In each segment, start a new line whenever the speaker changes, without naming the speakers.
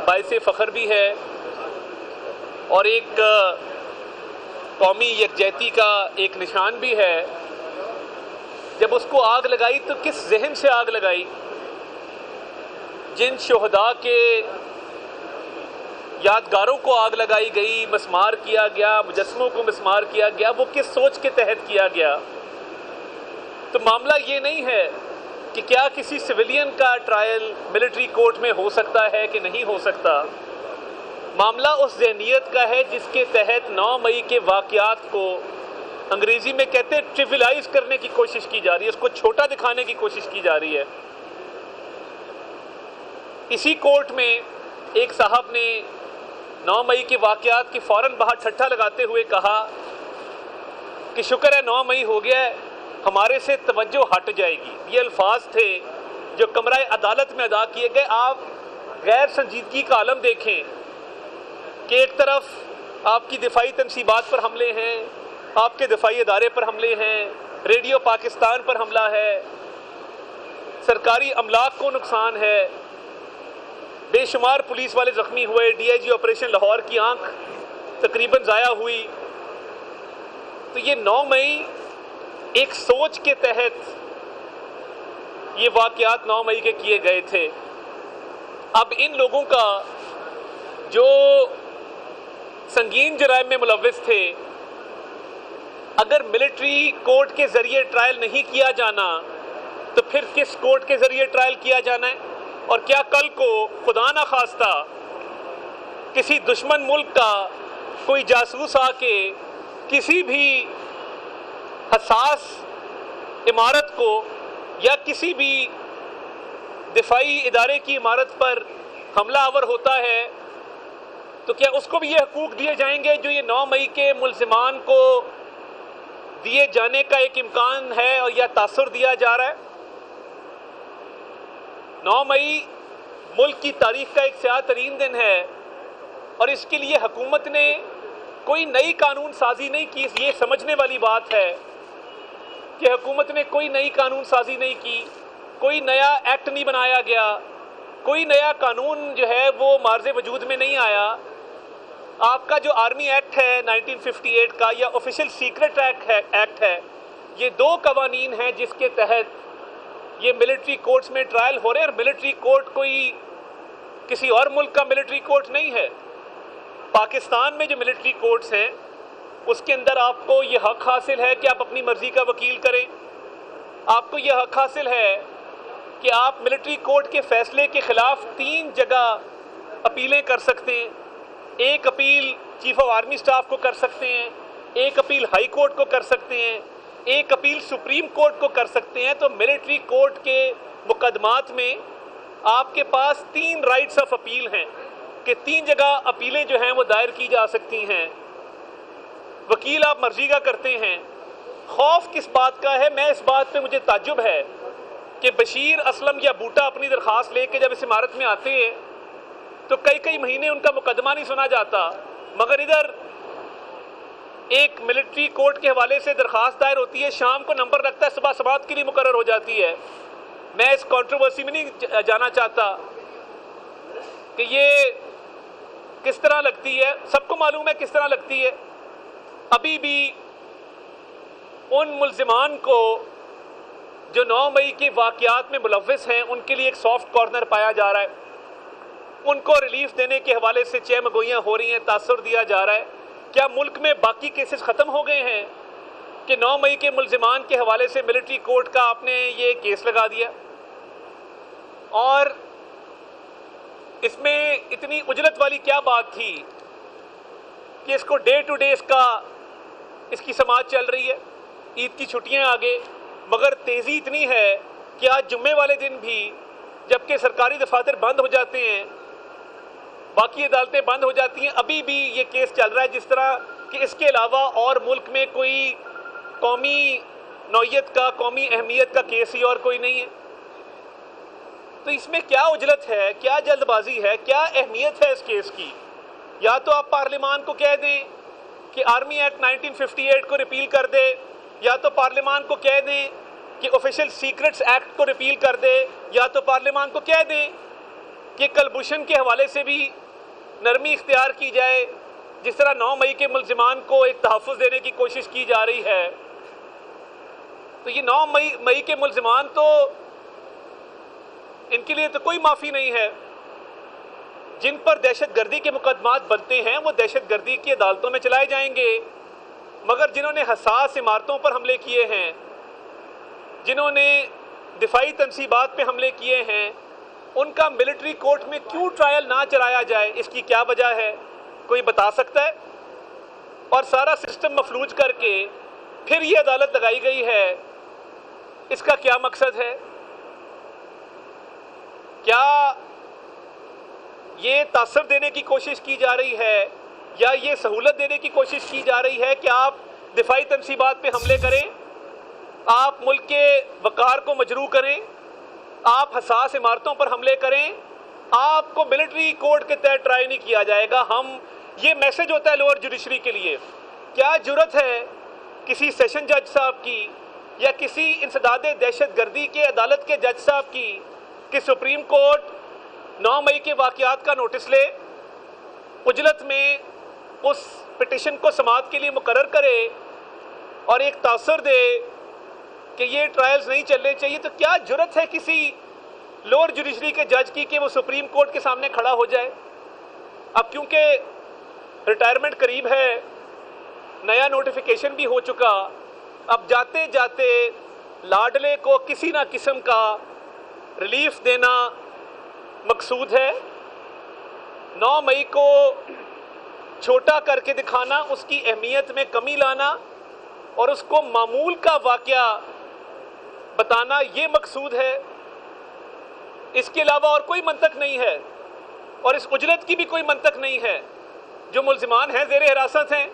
बाइस फ़ख्र भी है और एक कौमी यकजहती का एक निशान भी है। जब उसको आग लगाई तो किस जहन से आग लगाई? जिन शोहदा के यादगारों को आग लगाई गई, मस्मार किया गया, मुजस्समों को मस्मार किया गया, वो किस सोच के तहत किया गया? तो मामला ये नहीं है कि क्या किसी सिविलियन का ट्रायल मिलिट्री कोर्ट में हो सकता है कि नहीं हो सकता। मामला उस ज़हनियत का है जिसके तहत 9 मई के वाक़यात को अंग्रेज़ी में कहते हैं ट्रिविलाइज करने की कोशिश की जा रही है, उसको छोटा दिखाने की कोशिश की जा रही है। इसी कोर्ट में एक साहब ने 9 मई के वाक़यात की फ़ौरन बाहर ठट्ठा लगाते हुए कहा कि शुक्र है 9 मई हो गया है, हमारे से तवज्जो हट जाएगी। ये अल्फाज थे जो कमरा अदालत में अदा किए गए। आप गैर संजीदगी का आलम देखें कि एक तरफ आपकी दिफाई तनसीबात पर हमले हैं, आपके दिफाई अदारे पर हमले हैं, रेडियो पाकिस्तान पर हमला है, सरकारी अमलाक को नुकसान है, बेशुमार पुलिस वाले ज़ख्मी हुए, DIG ऑपरेशन लाहौर की आंख तकरीबन ज़ाया हुई। तो ये 9 मई एक सोच के तहत ये वाक़यात 9 मई के किए गए थे। अब इन लोगों का जो संगीन जराइम में मुलव्विस थे, अगर मिलिट्री कोर्ट के ज़रिए ट्रायल नहीं किया जाना तो फिर किस कोर्ट के ज़रिए ट्रायल किया जाना है? और क्या कल को खुदा ना खास्ता किसी दुश्मन मुल्क का कोई जासूस आके किसी भी हसास इमारत को या किसी भी दिफाई इदारे की इमारत पर हमला आवर होता है तो क्या उसको भी ये हकूक़ दिए जाएंगे जो ये 9 मई के मुल्ज़िमान को दिए जाने का एक इम्कान है और या तासुर दिया जा रहा है? 9 मई मुल्क की तारीख का एक स्याह तरीन दिन है और इसके लिए हुकूमत ने कोई नई कानून साजी नहीं की। ये समझने वाली बात है कि हुकूमत ने कोई नई कानून साजी नहीं की, कोई नया एक्ट नहीं बनाया गया, कोई नया कानून जो है वो मार्ज़े वजूद में नहीं आया। आपका जो आर्मी एक्ट है 1958 का या ऑफिशियल सीक्रेट एक्ट है, ये 2 कवानीन हैं जिसके तहत ये मिलिट्री कोर्ट्स में ट्रायल हो रहे हैं। और मिलिट्री कोर्ट कोई किसी और मुल्क का मिलिट्री कोर्ट नहीं है। पाकिस्तान में जो मिलिट्री कोर्ट्स हैं उसके अंदर आपको ये हक हासिल है कि आप अपनी मर्ज़ी का वकील करें। आपको ये हक हासिल है कि आप मिलिट्री कोर्ट के फ़ैसले के ख़िलाफ़ 3 जगह अपीलें कर सकते हैं। एक appeal chief of army staff को कर सकते हैं, एक अपील हाई कोर्ट को कर सकते हैं, एक अपील सुप्रीम कोर्ट को कर सकते हैं। तो मिलिट्री कोर्ट के मुकदमात में आपके पास 3 राइट्स ऑफ अपील हैं कि 3 जगह अपीलें जो हैं वो दायर की जा सकती हैं। वकील आप मर्जी का करते हैं। खौफ किस बात का है? मैं इस बात पे मुझे ताज्जुब है कि बशीर असलम या बूटा अपनी दरख्वास्त लेके जब इस इमारत में आते हैं तो कई महीने उनका मुकदमा नहीं सुना जाता, मगर इधर एक मिलिट्री कोर्ट के हवाले से दरख्वास्त दायर होती है, शाम को नंबर लगता है, सुबह समाअत के लिए मुकर्रर हो जाती है। मैं इस कंट्रोवर्सी में नहीं जाना चाहता कि ये किस तरह लगती है, सबको मालूम है किस तरह लगती है। अभी भी उन मुल्ज़िमान को जो 9 मई के वाक़यात में मुलव्विस हैं उनके लिए एक सॉफ्ट कॉर्नर पाया जा रहा है। उनको रिलीफ देने के हवाले से चहमगोइयाँ हो रही हैं, तासुर दिया जा रहा है। क्या मुल्क में बाकी केसेस ख़त्म हो गए हैं कि 9 मई के मुल्ज़िमान के हवाले से मिलिट्री कोर्ट का आपने ये केस लगा दिया? और इसमें इतनी उजलत वाली क्या बात थी कि इसको डे टू डे इसकी समाज चल रही है। ईद की छुट्टियां आगे, मगर तेज़ी इतनी है कि आज जुम्मे वाले दिन भी जबकि सरकारी दफातर बंद हो जाते हैं, बाकी अदालतें बंद हो जाती हैं, अभी भी ये केस चल रहा है जिस तरह कि इसके अलावा और मुल्क में कोई कौमी नौइयत का, कौमी अहमियत का केस ही और कोई नहीं है। तो इसमें क्या उजलत है, क्या जल्दबाजी है, क्या अहमियत है इस केस की? या तो आप पार्लियामान को कह दें कि आर्मी एक्ट 1958 को रिपील कर दे, या तो पार्लियामान को कह दें कि ऑफिशियल सीक्रेट्स एक्ट को रिपील कर दे, या तो पार्लियामान को कह दें कि कलभूषण के हवाले से भी नरमी इख्तियार की जाए, जिस तरह 9 मई के मुल्जिमान को एक तहफ़्फ़ुज़ देने की कोशिश की जा रही है। तो ये 9 मई के मुल्जिमान तो इनके लिए तो कोई माफ़ी नहीं है। जिन पर दहशतगर्दी के मुकदमात बनते हैं वो दहशतगर्दी की अदालतों में चलाए जाएंगे, मगर जिन्होंने हसास इमारतों पर हमले किए हैं, जिन्होंने दिफाई तनसीबात पे हमले किए हैं, उनका मिलिट्री कोर्ट में क्यों ट्रायल ना चलाया जाए? इसकी क्या वजह है? कोई बता सकता है? और सारा सिस्टम मफलूज करके फिर ये अदालत लगाई गई है, इसका क्या मकसद है? क्या ये तासर देने की कोशिश की जा रही है या ये सहूलत देने की कोशिश की जा रही है कि आप दिफाई तनसीबात पे हमले करें, आप मुल्क के वक़ार को मजरू करें, आप हसास इमारतों पर हमले करें, आपको मिलिट्री कोर्ट के तहत ट्राई नहीं किया जाएगा? ये मैसेज होता है लोअर जुडिशरी के लिए। क्या जुर्रत है किसी सेशन जज साहब की या किसी इंसदाद दहशतगर्दी के अदालत के जज साहब की कि सुप्रीम कोर्ट 9 मई के वाक़यात का नोटिस ले, उजलत में उस पिटिशन को समाअत के लिए मुकर्रर करे और एक तासर दे कि ये ट्रायल्स नहीं चलने चाहिए? तो क्या जुर्रत है किसी लोअर जुडिशरी के जज की कि वो सुप्रीम कोर्ट के सामने खड़ा हो जाए? अब क्योंकि रिटायरमेंट करीब है, नया नोटिफिकेशन भी हो चुका, अब जाते जाते लाडले को किसी ना किस्म का रिलीफ देना मकसूद है। 9 मई को छोटा करके दिखाना, उसकी अहमियत में कमी लाना और उसको मामूल का वाक़या बताना, ये मकसूद है। इसके अलावा और कोई मंतक नहीं है और इस उजरत की भी कोई मंतक नहीं है। जो मुल्जिमान हैं ज़ेरे हिरासत हैं,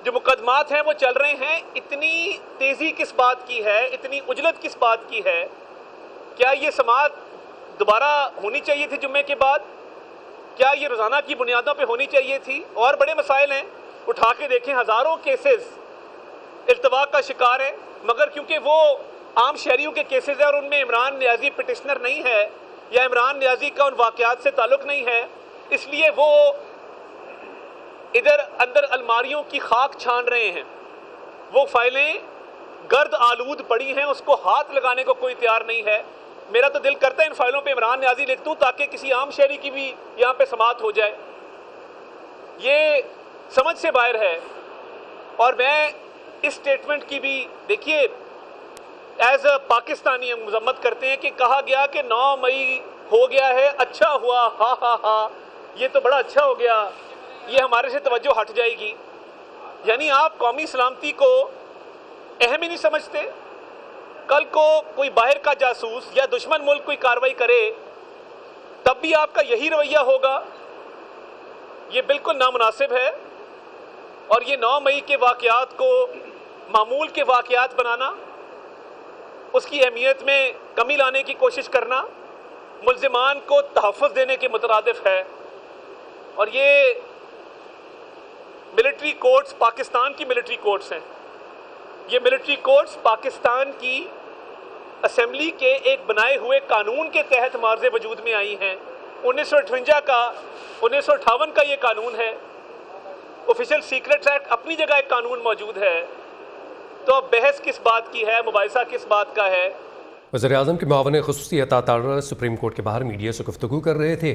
जो मुकदमात हैं वो चल रहे हैं, इतनी तेज़ी किस बात की है, इतनी उजलत किस बात की है? क्या ये समाअत दोबारा होनी चाहिए थी जुम्मे के बाद? क्या ये रोज़ाना की बुनियादों पे होनी चाहिए थी? और बड़े मसाइल हैं, उठा के देखें, हज़ारों केसेस इल्तवा का शिकार हैं, मगर क्योंकि वो आम शहरियों के केसेस हैं और उनमें इमरान नियाज़ी पिटिशनर नहीं है या इमरान नियाज़ी का उन वाक़यात से ताल्लुक़ नहीं है, इसलिए वो इधर अंदर अलमारियों की खाक छान रहे हैं। वो फाइलें गर्द आलूद पड़ी हैं, उसको हाथ लगाने को कोई तैयार नहीं है। मेरा तो दिल करता है इन फाइलों पे इमरान नियाज़ी लिख दूँ ताकि किसी आम शहरी की भी यहाँ पे समाअत हो जाए। ये समझ से बाहर है। और मैं इस स्टेटमेंट की भी, देखिए, एज अ पाकिस्तानी हम मजम्मत करते हैं कि कहा गया कि 9 मई हो गया है, अच्छा हुआ, हा हा हा, ये तो बड़ा अच्छा हो गया, ये हमारे से तवज्जो हट जाएगी। यानी आप कौमी सलामती को अहम ही नहीं समझते। कल को कोई बाहर का जासूस या दुश्मन मुल्क कोई कार्रवाई करे तब भी आपका यही रवैया होगा। ये बिल्कुल नामुनासिब है। और ये 9 मई के वाक़यात को मामूल के वाक़यात बनाना, उसकी अहमियत में कमी लाने की कोशिश करना, मुल्ज़िमान को तहफ़्फ़ुज़ देने के मुतरादिफ है। और ये मिलिट्री कोर्ट्स पाकिस्तान की मिलिट्री कोर्ट्स हैं। ये मिलिट्री कोर्ट्स पाकिस्तान की असेंबली के एक बनाए हुए कानून के तहत मार्ज़े वजूद में आई हैं। 1958 का ये कानून है। ऑफिशियल सीक्रेट एक्ट अपनी जगह एक कानून मौजूद है। तो अब बहस किस बात की है, मुबाहिसा किस बात का है?
वज़ीर-ए-आज़म के मुआविन ख़ुसूसी अता तारर सुप्रीम कोर्ट के बाहर मीडिया से गुफ्तगू कर रहे थे।